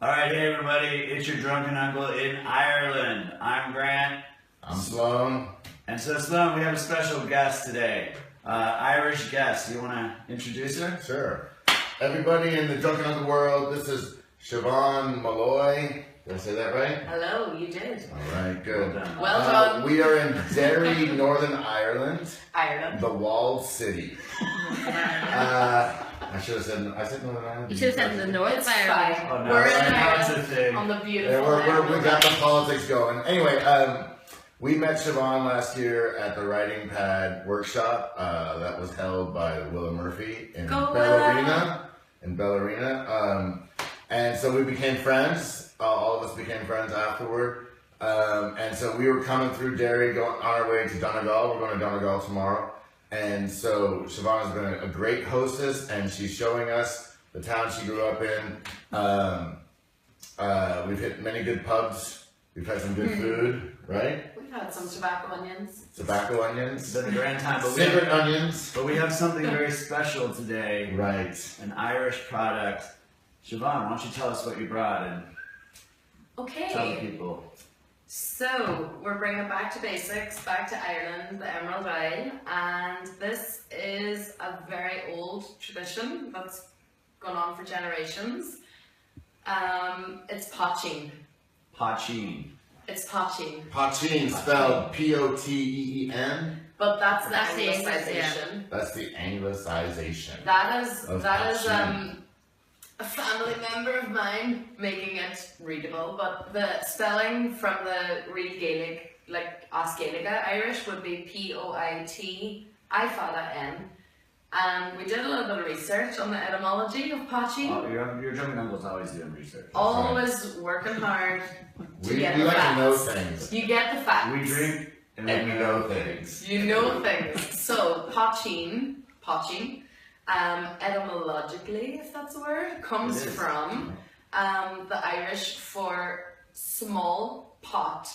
Alright, hey everybody, it's your Drunken Uncle in Ireland. I'm Grant. I'm Sloan. And so Sloan, we have a special guest today. Irish guest. You want to introduce her? Sure. Everybody in the Drunken Uncle world, this is Siobhan Malloy. Did I say that right? Hello, you did. Alright, good. Well done. We are in Derry, Northern Ireland. Ireland. The walled city. I should have said, I said Northern Ireland. You should have said the North It's Ireland. fine. Oh, no, We're in right now it's a Ireland thing. on the beautiful Yeah, we got the Ireland. politics going. Anyway, we met Siobhan last year at the Writing Pad workshop that was held by Willa Murphy in Go Ballerina. And so we became friends. All of us became friends afterward. And so we were coming through Derry, going on our way to Donegal. We're going to Donegal tomorrow. And so Siobhan has been a great hostess, and she's showing us the town she grew up in. We've hit many good pubs. We've had some good food, right? We've had some tobacco onions. Tobacco onions. It's been a grand time. Cigarette onions. But we have something very special today. Right. An Irish product. Siobhan, why don't you tell us what you brought and tell the Okay, people. so we're bringing it back to basics, back to Ireland, the Emerald Isle, and this is a very old tradition that's gone on for generations. It's paw-cheen. Paw-cheen. It's paw-cheen. Poteen, spelled P-O-T-E-E-N. But that's the That's the English, anglicization. That's the anglicization. That is Of a family member of mine making it readable, but the spelling from the real Gaelic, like As Gaeilge Irish, would be P-O-I-T-I-N. And we did a little bit of research on the etymology of paw-cheen. Oh, your Drunken Uncle's always doing research. Always working hard to We get the like to know facts. things. You get the facts. We drink and And we we know things. You know things. So paw-cheen, etymologically, if that's a word, comes It is. from the Irish for small pot,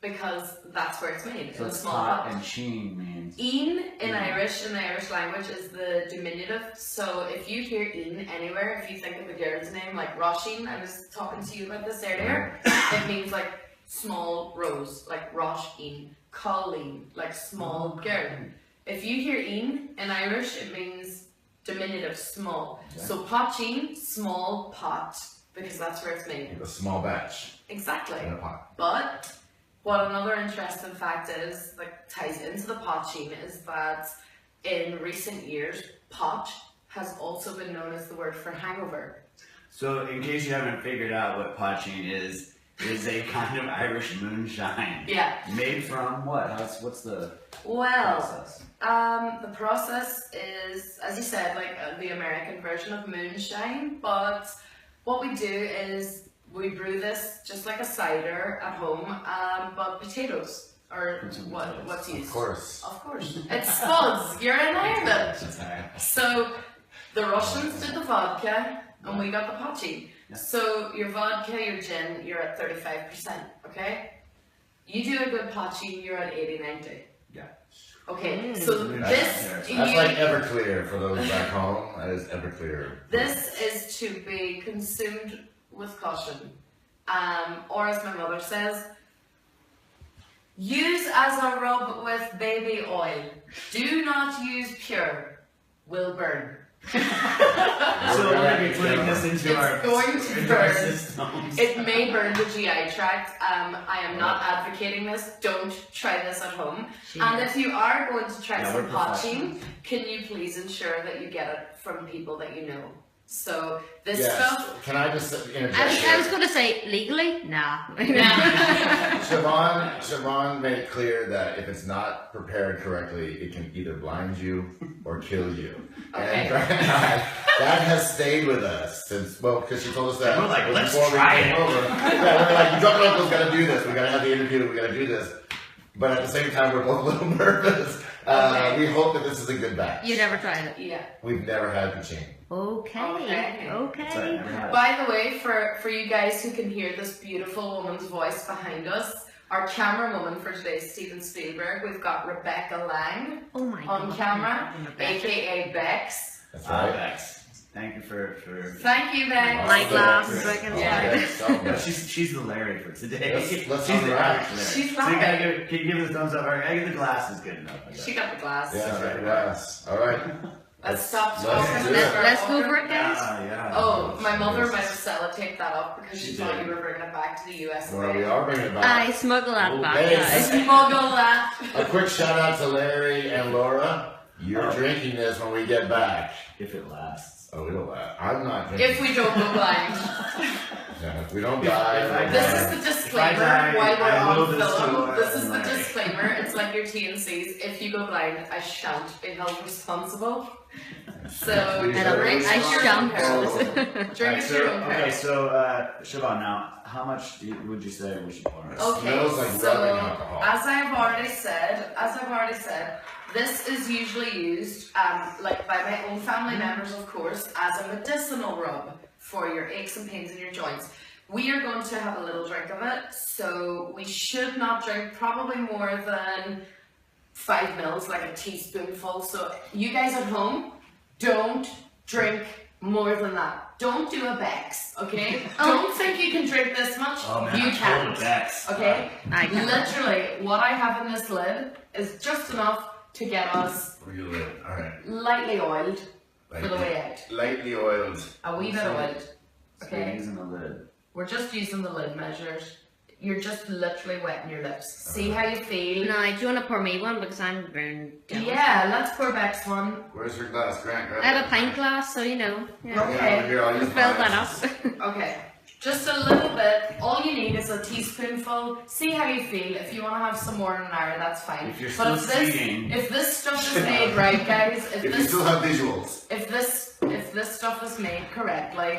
because that's where it's made, So in a it's small pot pot. and cheen means. Een in Irish, in the Irish language, is the diminutive. So if you hear een anywhere, if you think of a girl's name like Roisin, I was talking to you about this earlier, it means like small rose, like Roisin. Colleen, like small girl. If you hear een in Irish, it means diminutive, small. Okay. So paw-cheen, small pot, because that's where it's made. A small batch Exactly. in a pot. But what another interesting fact is, that ties into the paw-cheen, is that in recent years, pot has also been known as the word for hangover. So in case you haven't figured out what paw-cheen is a kind of Irish moonshine. Yeah. Made from what? What's the Well, process? the process is, as you said, like the American version of moonshine, but what we do is we brew this just like a cider at home, but potatoes, or what's used? Of course. Of course. It's spuds, you're in Ireland. That's right. So the Russians did the vodka, and we got the paw-cheen. Yeah. So your vodka, your gin, you're at 35%, okay? You do a good paw-cheen, you're at 80-90. Yeah. Okay, so That's- this that's That's like Everclear for those back home. That is Everclear. this is to be consumed with caution, or as my mother says, use as a rub with baby oil. Do not use pure, will burn. So we're going to be putting this into It's our going to into our burn. systems. It may burn the GI tract. I am not advocating this. Don't try this at home. And if you are going to try Yeah, some we're paw-cheen, can you please ensure that you get it from people that you know? So this Yes. stuff. Can I just interject? I was here? going to say legally, nah. Siobhan made it clear that if it's not prepared correctly, it can either blind you or kill you. Okay. And that has stayed with us since, well, because she told us that. And we're like, let's before we try came it. over. Yeah, we're like, Drunken Uncle's got to do this. We got to have the interview. We got to do this. But at the same time, we're both a little nervous. Okay. We hope that this is a good batch. You never tried it. Yeah. We've never had poteen. Okay. Okay. That's right, never had it. By the way, for you guys who can hear this beautiful woman's voice behind us, our camera woman for today is Steven Spielberg. We've got Rebecca Lang Oh my on God. camera, Rebecca. aka Bex. That's right. Bex. Thank you for. Thank you, Bex. My glass, Yeah. drinking Yeah. water. No, she's the Larry for today. Let's she's the unwrap. Irish Larry. She's So you Larry. gotta give, can you give us a thumbs up? I think the glass is good enough. I guess. She got the glass. Yeah, right, yes. All right. Let's stop Let's talking. do it. Let's go for it, guys. Yeah. Oh, my mother might have sellotaped that up because she She thought did. you were bringing it back to the US. Well, we are bringing it back. I smuggle that back, Okay. guys. Smuggle that. A quick shout out to Larry and Laura. You're drinking this when we get back. If it lasts. Oh, we don't laugh. I'm not drinking. If we don't go blind. Yeah, if we don't If die. I This die- is the If disclaimer I die, while we're I will on destroy film. This is the Larry. disclaimer. It's like your T&Cs. If you go blind, I shan't be held responsible. So Please I don't drink think I at your own peril. shan't. Drink at your own Okay, peril. so Siobhan, now how much would you say we should pour? Okay, Smells like so rubbing alcohol. as I've already said, this is usually used, like by my own family members, of course, as a medicinal rub for your aches and pains in your joints. We are going to have a little drink of it, so we should not drink probably more than 5 mils, like a teaspoonful. So you guys at home, don't drink more than that. Don't do a Bex, okay? Don't think you can drink this much. You can't. Okay? I can't. Literally, what I have in this lid is just enough to get us Real it. All right. lightly oiled for the way out. Lightly oiled. A wee bit oiled. Okay. Okay? Using the lid. We're just using the lid measures. You're just literally wetting your lips. See how you feel? No, do you want to pour me one because I'm very jealous. Yeah, let's pour Bex one. Where's your glass, Grant? I had a pint glass, so you know. Yeah. Okay. Here, I'll use Fill that mine. up. Okay, just a little bit. All you need is a teaspoonful. See how you feel. If you want to have some more in an hour, that's fine. If you're But still singing. if this stuff is made right, guys, If you still have visuals. if this stuff is made correctly,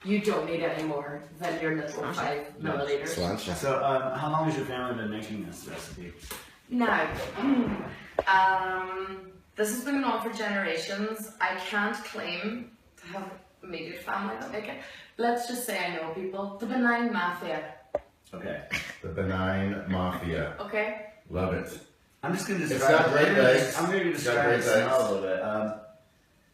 you don't need any more than your little 5 milliliters. Slancha. So, how long has your family been making this recipe? Now, this has been going on for generations. I can't claim to have immediate family that make it. Let's just say I know people. The benign mafia. Okay. The benign mafia. Okay. Love it. I'm just gonna It's describe. got great legs. I'm gonna It's got describe great the smell legs. a little bit.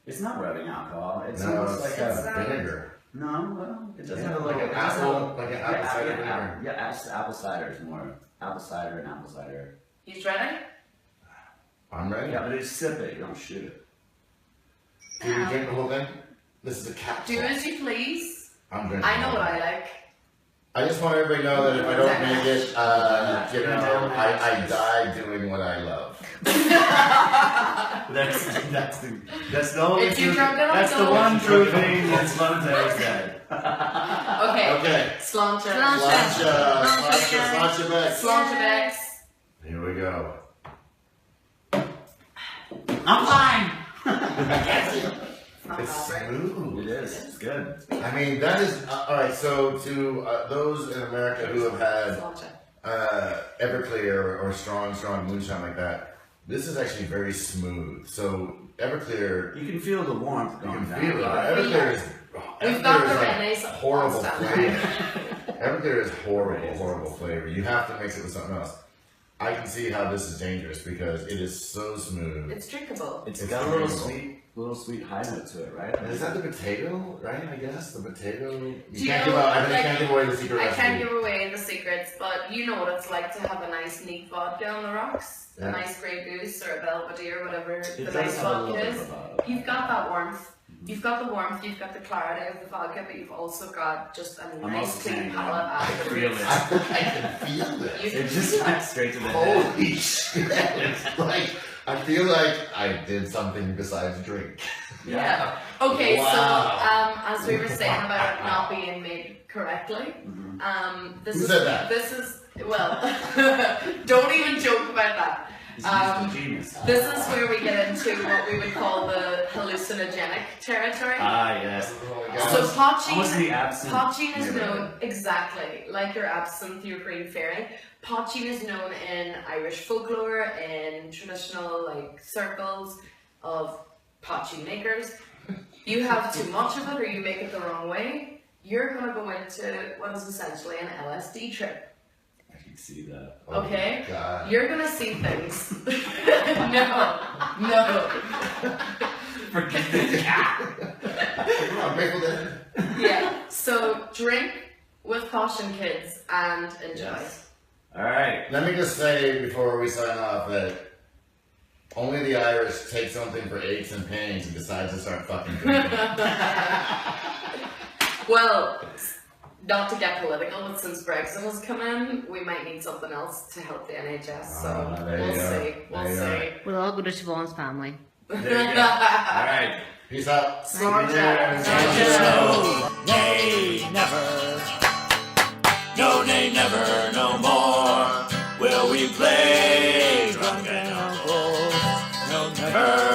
It's not rubbing alcohol. It's No, almost it's like it's, a vinegar. no. Well, it doesn't Yeah, have like like a apple- like an apple yeah, cider yeah, vinegar. Yeah, apple cider is more apple cider and apple cider. He's ready? I'm ready. Yeah, but it's sip it. You don't shoot it. Do you drink the whole thing? This is a capsule. Do as you please. I'm drinking. I know the what whole I thing. like. I just want everybody to know that if I don't make it, you know, I die doing what I love. That's the only If you true, drunk it, that's I'll the go. one true thing that Sloan said. Okay. Okay. Slancha. Slancha. Slancha Bex. Slancha Bex. Here we go. I'm fine. It's smooth. It is. It's good. I mean, that is alright. So, to those in America who have had Slancha. Everclear or strong moonshine like that, this is actually very smooth. So, Everclear, You can feel the warmth you going can down. feel it. Yeah. Everclear is. We've got Everclear the is mayonnaise like horrible on standby. flavor. Everclear is horrible flavor. You have to mix it with something else. I can see how this is dangerous because it is so smooth. It's drinkable. It's It's got drinkable. a little sweet high note to it, right? Is that the potato, right? I guess the potato. You you can't know, give out. I like, can't give away the secret I recipe. can't give away the secrets, but you know what it's like to have a nice neat vodka on the rocks. Yeah. A nice Grey Goose or a Belvedere, whatever It the does nice have a little vodka bit is. of a You've got that warmth. You've got the warmth, you've got the clarity of the vodka, but you've also got just a I'm nice also clean saying, palate I feel afterwards. it. I can feel this. You It can just feel went it. straight to the head. Holy shit! It's like I feel like I did something besides drink. Yeah. Okay, Wow. so as we were saying about it not being made correctly, this Who is said that? this is well, don't even joke about that. It's just a genius. This is where we get into what we would call the hallucinogenic territory. Ah, yes. Oh my So God. Almost paw-cheen, the absinthe. paw-cheen is Yeah. known exactly like your absinthe, your green fairy. Paw-cheen is known in Irish folklore, in traditional like circles of paw-cheen makers. You have too much of it, or you make it the wrong way, you're gonna go into what is essentially an LSD trip. I can see that. Oh Okay. my God. You're gonna see things. No. Forget the cat. Come on, Grateful Dead. Yeah. So drink with caution, kids, and enjoy. Yes. All right. Let me just say before we sign off that only the Irish take something for aches and pains and decide to start fucking drinking. Well, not to get political, but since Brexit has come in, we might need something else to help the NHS. So there you we'll go. see. We'll There you see. We'll all go to Siobhan's family. There you go. All right. Peace out. Sorted. Nay, never. No, nay, never, no more. Will we play Drunken Uncle? No, never.